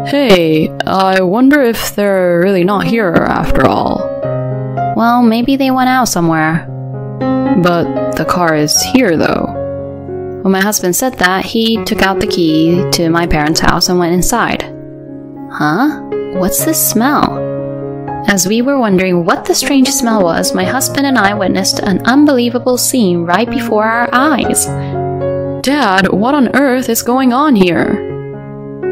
Hey, I wonder if they're really not here after all. Well, maybe they went out somewhere. But the car is here, though. When my husband said that, he took out the key to my parents' house and went inside. Huh? What's this smell? As we were wondering what the strange smell was, my husband and I witnessed an unbelievable scene right before our eyes. Dad, what on earth is going on here?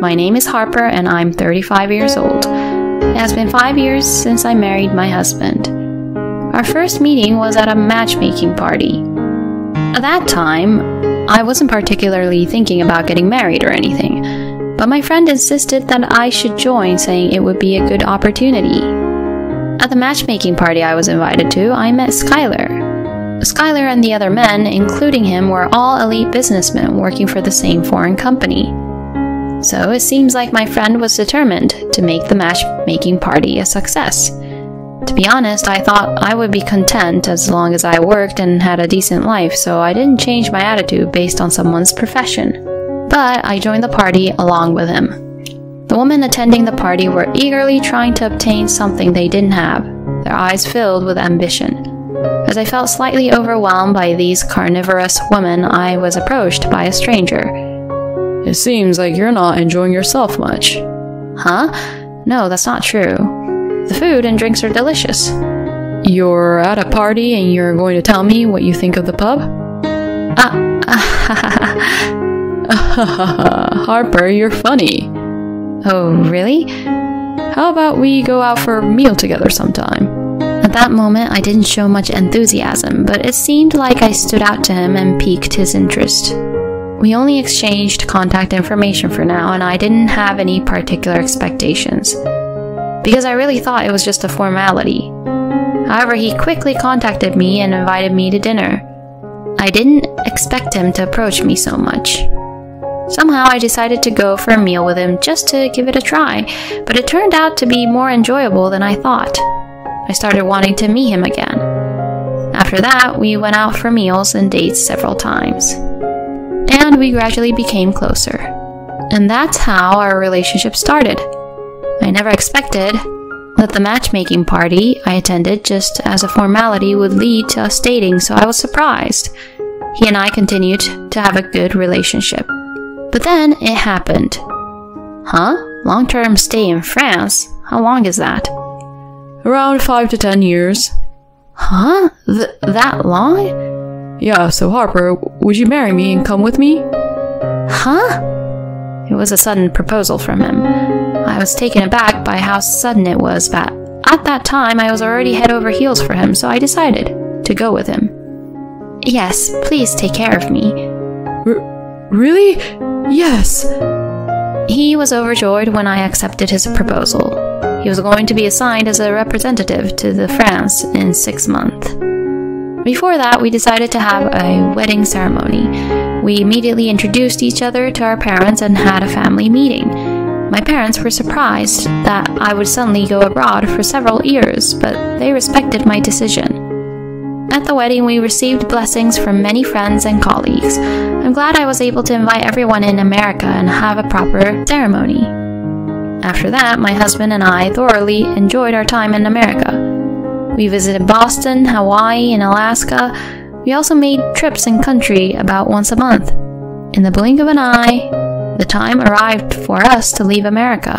My name is Harper and I'm 35 years old. It has been 5 years since I married my husband. Our first meeting was at a matchmaking party. At that time, I wasn't particularly thinking about getting married or anything, but my friend insisted that I should join, saying it would be a good opportunity. At the matchmaking party I was invited to, I met Skylar. Skylar and the other men, including him, were all elite businessmen working for the same foreign company. So it seems like my friend was determined to make the matchmaking party a success. To be honest, I thought I would be content as long as I worked and had a decent life, so I didn't change my attitude based on someone's profession. But I joined the party along with him. The women attending the party were eagerly trying to obtain something they didn't have, their eyes filled with ambition. As I felt slightly overwhelmed by these carnivorous women, I was approached by a stranger. It seems like you're not enjoying yourself much. Huh? No, that's not true. The food and drinks are delicious. You're at a party and you're going to tell me what you think of the pub? Harper, you're funny. Oh, really? How about we go out for a meal together sometime? At that moment, I didn't show much enthusiasm, but it seemed like I stood out to him and piqued his interest. We only exchanged contact information for now, and I didn't have any particular expectations, because I really thought it was just a formality. However, he quickly contacted me and invited me to dinner. I didn't expect him to approach me so much. Somehow I decided to go for a meal with him just to give it a try, but it turned out to be more enjoyable than I thought. I started wanting to meet him again. After that, we went out for meals and dates several times. And we gradually became closer. And that's how our relationship started. I never expected that the matchmaking party I attended just as a formality would lead to us dating, so I was surprised. He and I continued to have a good relationship. But then it happened. Huh? Long-term stay in France? How long is that? Around 5 to 10 years. Huh? That long? Yeah, so Harper, would you marry me and come with me? Huh? It was a sudden proposal from him. I was taken aback by how sudden it was, but at that time I was already head over heels for him, so I decided to go with him. Yes, please take care of me. Really? Yes. He was overjoyed when I accepted his proposal. He was going to be assigned as a representative to the France in 6 months. Before that, we decided to have a wedding ceremony. We immediately introduced each other to our parents and had a family meeting. My parents were surprised that I would suddenly go abroad for several years, but they respected my decision. At the wedding, we received blessings from many friends and colleagues. I'm glad I was able to invite everyone in America and have a proper ceremony. After that, my husband and I thoroughly enjoyed our time in America. We visited Boston, Hawaii, and Alaska. We also made trips in country about once a month. In the blink of an eye, the time arrived for us to leave America.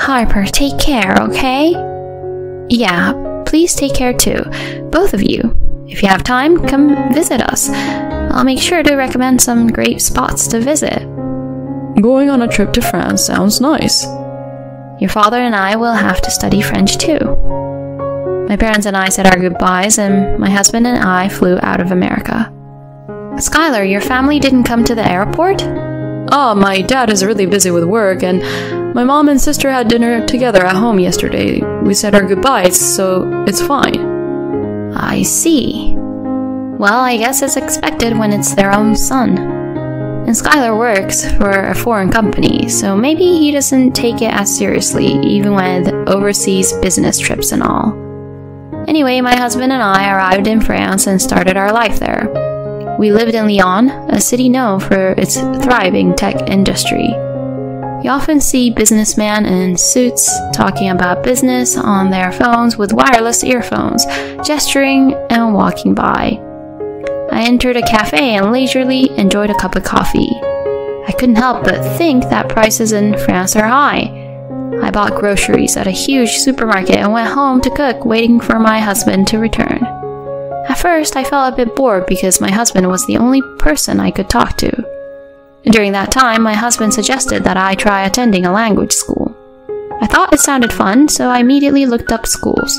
Harper, take care, okay? Yeah, please take care too, both of you. If you have time, come visit us. I'll make sure to recommend some great spots to visit. Going on a trip to France sounds nice. Your father and I will have to study French too. My parents and I said our goodbyes, and my husband and I flew out of America. Skylar, your family didn't come to the airport? Oh, my dad is really busy with work, and my mom and sister had dinner together at home yesterday. We said our goodbyes, so it's fine. I see. Well, I guess it's expected when it's their own son. And Skylar works for a foreign company, so maybe he doesn't take it as seriously, even with overseas business trips and all. Anyway, my husband and I arrived in France and started our life there. We lived in Lyon, a city known for its thriving tech industry. You often see businessmen in suits talking about business on their phones with wireless earphones, gesturing and walking by. I entered a cafe and leisurely enjoyed a cup of coffee. I couldn't help but think that prices in France are high. I bought groceries at a huge supermarket and went home to cook, waiting for my husband to return. At first, I felt a bit bored because my husband was the only person I could talk to. During that time, my husband suggested that I try attending a language school. I thought it sounded fun, so I immediately looked up schools.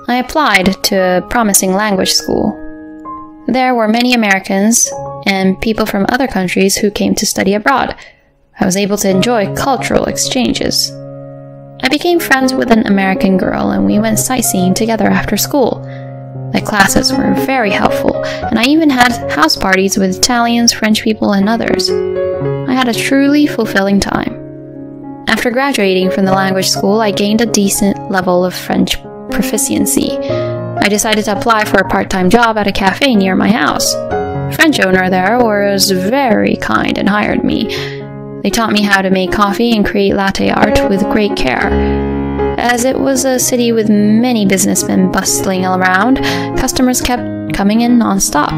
I applied to a promising language school. There were many Americans and people from other countries who came to study abroad. I was able to enjoy cultural exchanges. I became friends with an American girl and we went sightseeing together after school. The classes were very helpful, and I even had house parties with Italians, French people, and others. I had a truly fulfilling time. After graduating from the language school, I gained a decent level of French proficiency. I decided to apply for a part-time job at a cafe near my house. The French owner there was very kind and hired me. They taught me how to make coffee and create latte art with great care. As it was a city with many businessmen bustling around, customers kept coming in non-stop.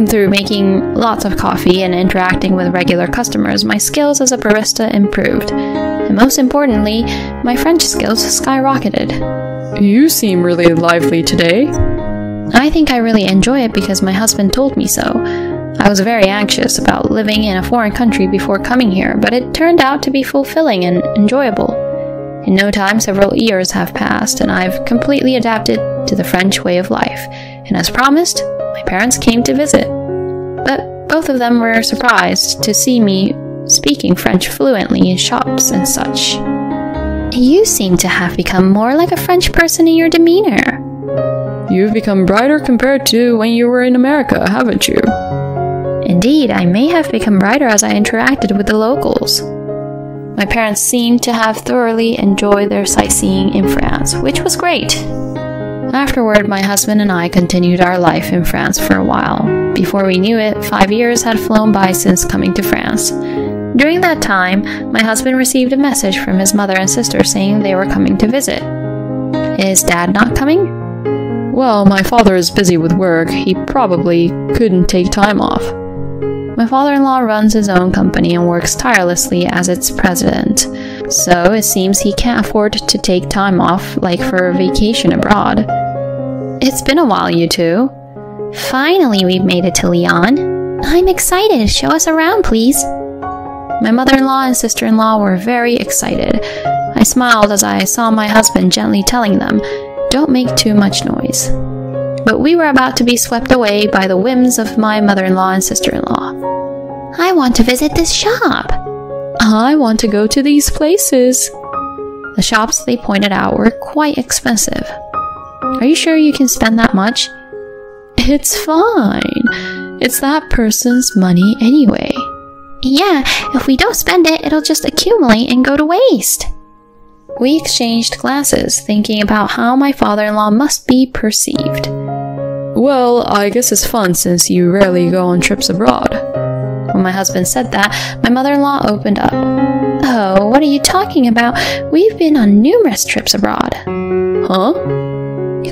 Through making lots of coffee and interacting with regular customers, my skills as a barista improved. And most importantly, my French skills skyrocketed. You seem really lively today. I think I really enjoy it because my husband told me so. I was very anxious about living in a foreign country before coming here, but it turned out to be fulfilling and enjoyable. In no time, several years have passed, and I've completely adapted to the French way of life. And as promised, my parents came to visit. But both of them were surprised to see me speaking French fluently in shops and such. You seem to have become more like a French person in your demeanor. You've become brighter compared to when you were in America, haven't you? Indeed, I may have become brighter as I interacted with the locals. My parents seemed to have thoroughly enjoyed their sightseeing in France, which was great. Afterward, my husband and I continued our life in France for a while. Before we knew it, 5 years had flown by since coming to France. During that time, my husband received a message from his mother and sister saying they were coming to visit. Is Dad not coming? Well, my father is busy with work. He probably couldn't take time off. My father-in-law runs his own company and works tirelessly as its president, so it seems he can't afford to take time off, like for a vacation abroad. It's been a while, you two. Finally, we've made it to Lyon. I'm excited. Show us around, please. My mother-in-law and sister-in-law were very excited. I smiled as I saw my husband gently telling them, "Don't make too much noise." But we were about to be swept away by the whims of my mother-in-law and sister-in-law. I want to visit this shop. I want to go to these places. The shops they pointed out were quite expensive. Are you sure you can spend that much? It's fine. It's that person's money anyway. Yeah, if we don't spend it, it'll just accumulate and go to waste. We exchanged glances, thinking about how my father-in-law must be perceived. Well, I guess it's fun since you rarely go on trips abroad. When my husband said that, my mother-in-law opened up. Oh, what are you talking about? We've been on numerous trips abroad. Huh?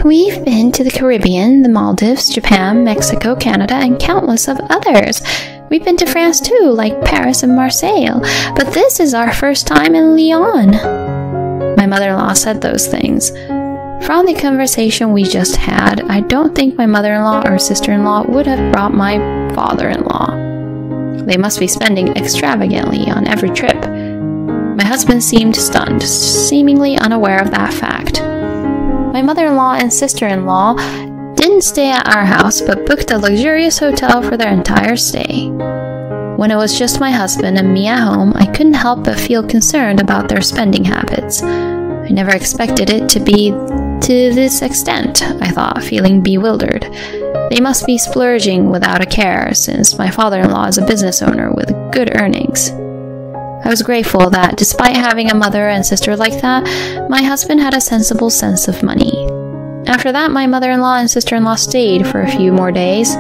We've been to the Caribbean, the Maldives, Japan, Mexico, Canada, and countless of others. We've been to France too, like Paris and Marseille, but this is our first time in Lyon. My mother-in-law said those things. From the conversation we just had, I don't think my mother-in-law or sister-in-law would have brought my father-in-law. They must be spending extravagantly on every trip. My husband seemed stunned, seemingly unaware of that fact. My mother-in-law and sister-in-law didn't stay at our house, but booked a luxurious hotel for their entire stay. When it was just my husband and me at home, I couldn't help but feel concerned about their spending habits. I never expected it to be to this extent, I thought, feeling bewildered. They must be splurging without a care, since my father-in-law is a business owner with good earnings. I was grateful that, despite having a mother and sister like that, my husband had a sensible sense of money. After that, my mother-in-law and sister-in-law stayed for a few more days.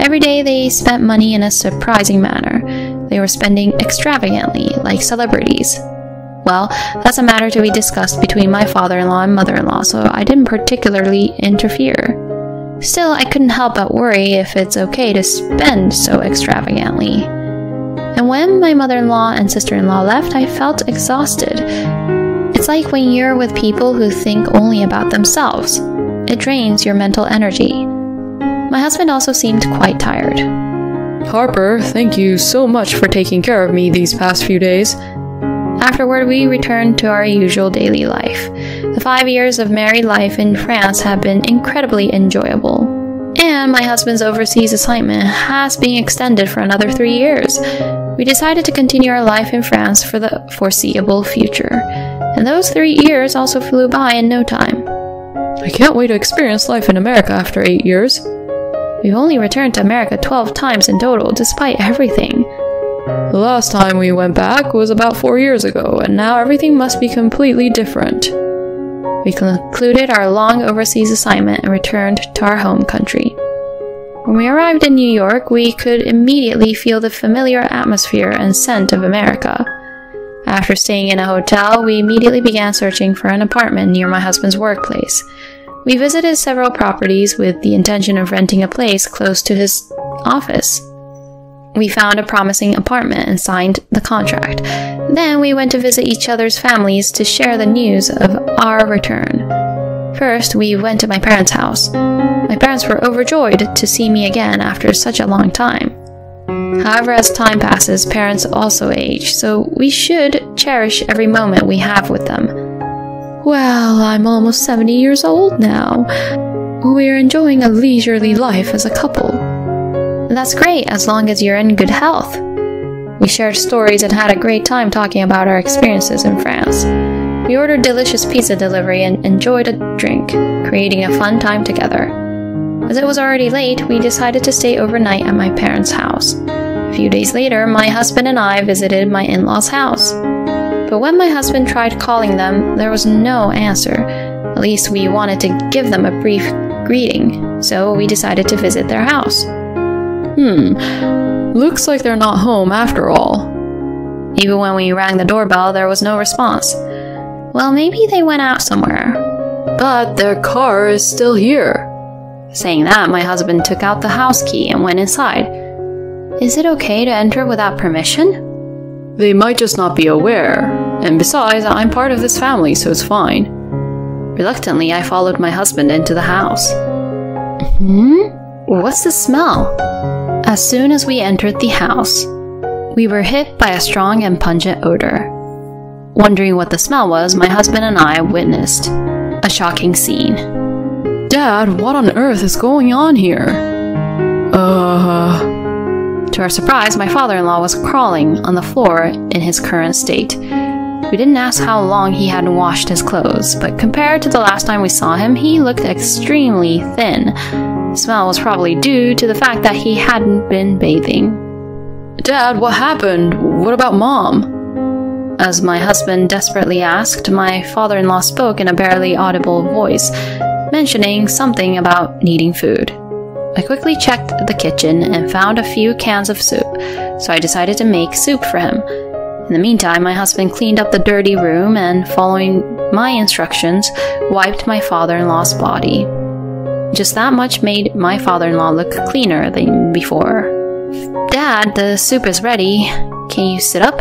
Every day they spent money in a surprising manner. they were spending extravagantly, like celebrities. Well, that's a matter to be discussed between my father-in-law and mother-in-law, so I didn't particularly interfere. Still, I couldn't help but worry if it's okay to spend so extravagantly. And when my mother-in-law and sister-in-law left, I felt exhausted. It's like when you're with people who think only about themselves. It drains your mental energy. My husband also seemed quite tired. Harper, thank you so much for taking care of me these past few days. Afterward, we returned to our usual daily life. The 5 years of married life in France have been incredibly enjoyable. And my husband's overseas assignment has been extended for another 3 years. We decided to continue our life in France for the foreseeable future. And those 3 years also flew by in no time. I can't wait to experience life in America after 8 years. We've only returned to America 12 times in total, despite everything. The last time we went back was about 4 years ago, and now everything must be completely different. We concluded our long overseas assignment and returned to our home country. When we arrived in New York, we could immediately feel the familiar atmosphere and scent of America. After staying in a hotel, we immediately began searching for an apartment near my husband's workplace. We visited several properties with the intention of renting a place close to his office. We found a promising apartment and signed the contract. Then we went to visit each other's families to share the news of our return. First, we went to my parents' house. My parents were overjoyed to see me again after such a long time. However, as time passes, parents also age, so we should cherish every moment we have with them. Well, I'm almost 70 years old now. We're enjoying a leisurely life as a couple. That's great, as long as you're in good health. We shared stories and had a great time talking about our experiences in France. We ordered delicious pizza delivery and enjoyed a drink, creating a fun time together. As it was already late, we decided to stay overnight at my parents' house. A few days later, my husband and I visited my in-laws' house. But when my husband tried calling them, there was no answer. At least we wanted to give them a brief greeting, so we decided to visit their house. Looks like they're not home after all. Even when we rang the doorbell, there was no response. Well, maybe they went out somewhere. But their car is still here. Saying that, my husband took out the house key and went inside. Is it okay to enter without permission? They might just not be aware. And besides, I'm part of this family, so it's fine. Reluctantly, I followed my husband into the house. What's the smell? As soon as we entered the house, we were hit by a strong and pungent odor. Wondering what the smell was, my husband and I witnessed a shocking scene. Dad, what on earth is going on here? To our surprise, my father-in-law was crawling on the floor in his current state. We didn't ask how long he hadn't washed his clothes, but compared to the last time we saw him, he looked extremely thin. The smell was probably due to the fact that he hadn't been bathing. Dad, what happened? What about Mom? As my husband desperately asked, my father-in-law spoke in a barely audible voice, mentioning something about needing food. I quickly checked the kitchen and found a few cans of soup, so I decided to make soup for him. In the meantime, my husband cleaned up the dirty room and, following my instructions, wiped my father-in-law's body. Just that much made my father-in-law look cleaner than before. Dad, the soup is ready. Can you sit up?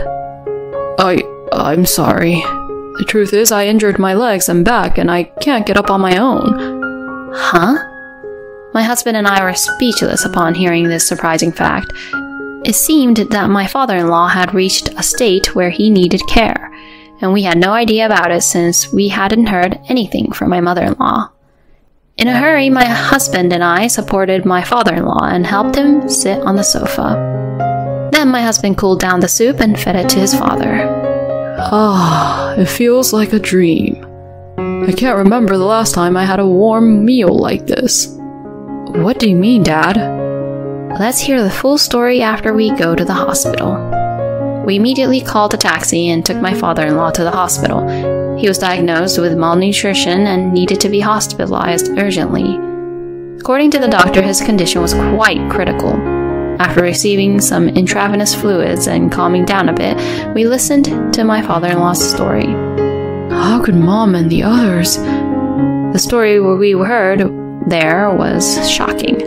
I'm sorry. The truth is, I injured my legs and back, and I can't get up on my own. Huh? My husband and I were speechless upon hearing this surprising fact. It seemed that my father-in-law had reached a state where he needed care, and we had no idea about it since we hadn't heard anything from my mother-in-law. In a hurry, my husband and I supported my father-in-law and helped him sit on the sofa. Then my husband cooled down the soup and fed it to his father. It feels like a dream. I can't remember the last time I had a warm meal like this. What do you mean, Dad? Let's hear the full story after we go to the hospital. We immediately called a taxi and took my father-in-law to the hospital. He was diagnosed with malnutrition and needed to be hospitalized urgently. According to the doctor, his condition was quite critical. After receiving some intravenous fluids and calming down a bit, we listened to my father-in-law's story. How could Mom and the others? The story we heard there was shocking.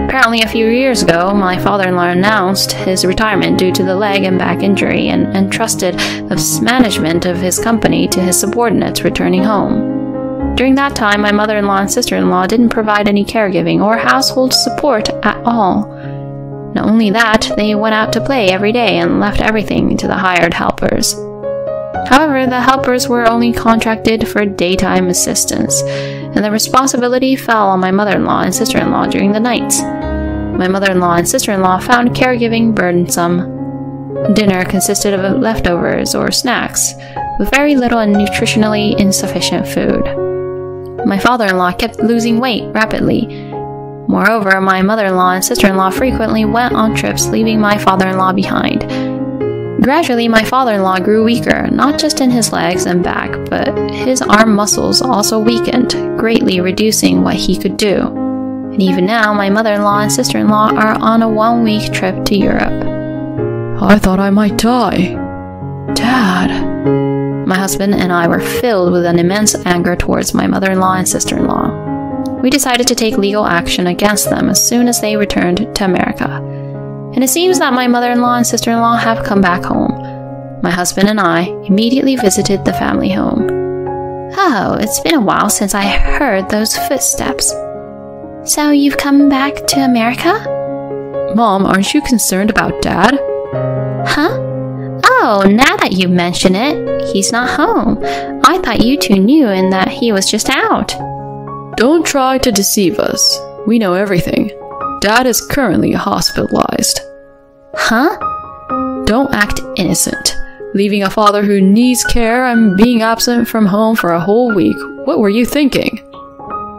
Apparently, a few years ago, my father-in-law announced his retirement due to the leg and back injury and entrusted the management of his company to his subordinates returning home. During that time, my mother-in-law and sister-in-law didn't provide any caregiving or household support at all. Not only that, they went out to play every day and left everything to the hired helpers. However, the helpers were only contracted for daytime assistance, and the responsibility fell on my mother-in-law and sister-in-law during the nights. My mother-in-law and sister-in-law found caregiving burdensome. Dinner consisted of leftovers or snacks, with very little and nutritionally insufficient food. My father-in-law kept losing weight rapidly. Moreover, my mother-in-law and sister-in-law frequently went on trips, leaving my father-in-law behind. Gradually, my father-in-law grew weaker, not just in his legs and back, but his arm muscles also weakened, greatly reducing what he could do. And even now, my mother-in-law and sister-in-law are on a 1-week trip to Europe. I thought I might die. Dad. My husband and I were filled with an immense anger towards my mother-in-law and sister-in-law. We decided to take legal action against them as soon as they returned to America. And it seems that my mother-in-law and sister-in-law have come back home. My husband and I immediately visited the family home. Oh, it's been a while since I heard those footsteps. So you've come back to America? Mom, aren't you concerned about Dad? Huh? Oh, now that you mention it, he's not home. I thought you two knew and that he was just out. Don't try to deceive us. We know everything. Dad is currently hospitalized. Huh? Don't act innocent. Leaving a father who needs care and being absent from home for a whole week. What were you thinking?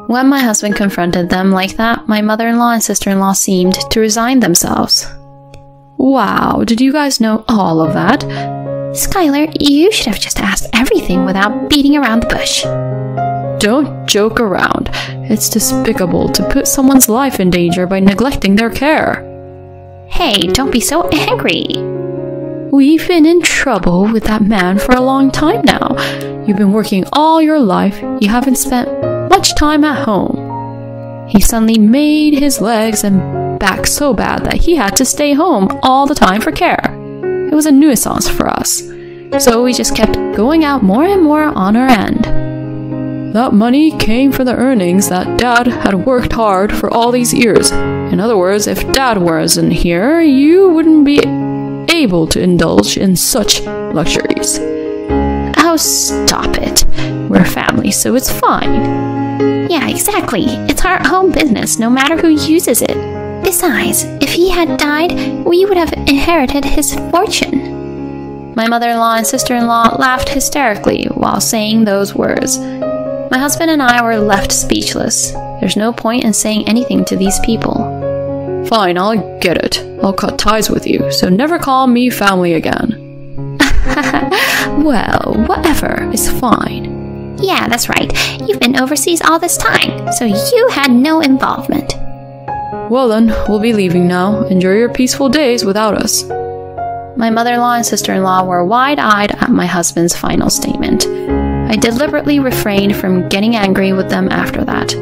When my husband confronted them like that, my mother-in-law and sister-in-law seemed to resign themselves. Wow, did you guys know all of that? Skylar, you should have just asked everything without beating around the bush. Don't joke around. It's despicable to put someone's life in danger by neglecting their care. Hey, don't be so angry. We've been in trouble with that man for a long time now. You've been working all your life. You haven't spent much time at home. He suddenly made his legs and back so bad that he had to stay home all the time for care. It was a nuisance for us. So we just kept going out more and more on our end. That money came from the earnings that Dad had worked hard for all these years. In other words, if Dad wasn't here, you wouldn't be able to indulge in such luxuries. Oh, stop it. We're family, so it's fine. Yeah, exactly. It's our home business, no matter who uses it. Besides, if he had died, we would have inherited his fortune. My mother-in-law and sister-in-law laughed hysterically while saying those words. My husband and I were left speechless. There's no point in saying anything to these people. Fine, I'll get it. I'll cut ties with you, so never call me family again. Well, whatever is fine. Yeah, that's right. You've been overseas all this time, so you had no involvement. Well then, we'll be leaving now. Enjoy your peaceful days without us. My mother-in-law and sister-in-law were wide-eyed at my husband's final statement. I deliberately refrained from getting angry with them after that.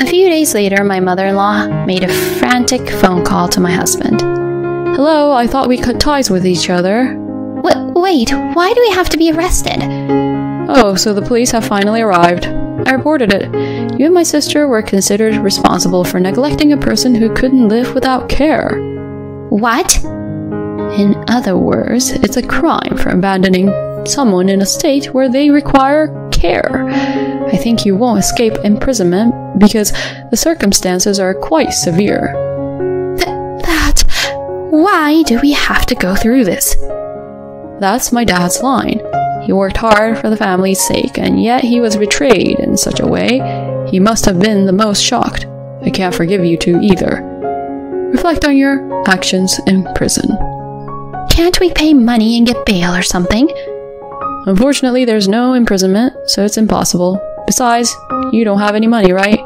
A few days later, my mother-in-law made a frantic phone call to my husband. Hello, I thought we cut ties with each other. Wait, why do we have to be arrested? Oh, so the police have finally arrived. I reported it. You and my sister were considered responsible for neglecting a person who couldn't live without care. What? In other words, it's a crime for abandoning someone in a state where they require care. I think you won't escape imprisonment because the circumstances are quite severe. Why do we have to go through this? That's my dad's line. He worked hard for the family's sake, and yet he was betrayed in such a way. He must have been the most shocked. I can't forgive you two either. Reflect on your actions in prison. Can't we pay money and get bail or something? Unfortunately, there's no imprisonment, so it's impossible. Besides, you don't have any money, right?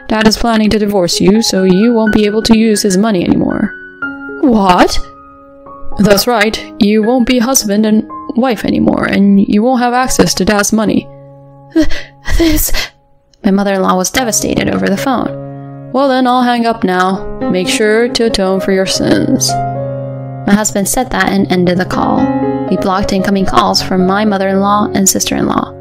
Dad is planning to divorce you, so you won't be able to use his money anymore. What? That's right, you won't be husband and wife anymore, and you won't have access to Dad's money. This... My mother-in-law was devastated over the phone. Well then, I'll hang up now. Make sure to atone for your sins. My husband said that and ended the call. We blocked incoming calls from my mother-in-law and sister-in-law.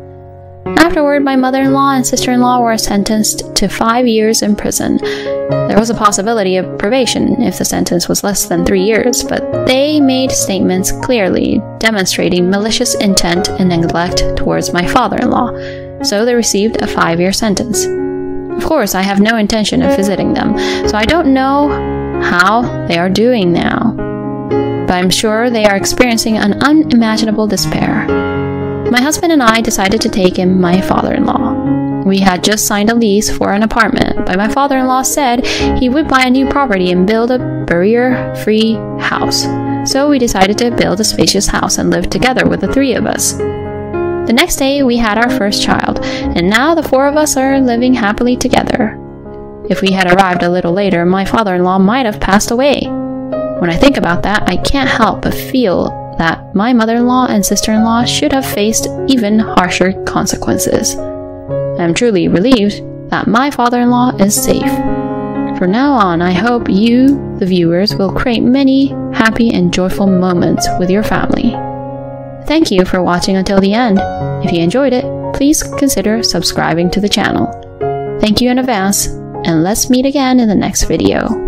Afterward, my mother-in-law and sister-in-law were sentenced to 5 years in prison. There was a possibility of probation if the sentence was less than 3 years, but they made statements clearly demonstrating malicious intent and neglect towards my father-in-law, so they received a 5-year sentence. Of course, I have no intention of visiting them, so I don't know how they are doing now, but I'm sure they are experiencing an unimaginable despair. My husband and I decided to take in my father-in-law. We had just signed a lease for an apartment, but my father-in-law said he would buy a new property and build a barrier-free house. So we decided to build a spacious house and live together with the 3 of us. The next day, we had our first child, and now the 4 of us are living happily together. If we had arrived a little later, my father-in-law might have passed away. When I think about that, I can't help but feel that my mother-in-law and sister-in-law should have faced even harsher consequences. I am truly relieved that my father-in-law is safe. From now on, I hope you, the viewers, will create many happy and joyful moments with your family. Thank you for watching until the end. If you enjoyed it, please consider subscribing to the channel. Thank you in advance, and let's meet again in the next video.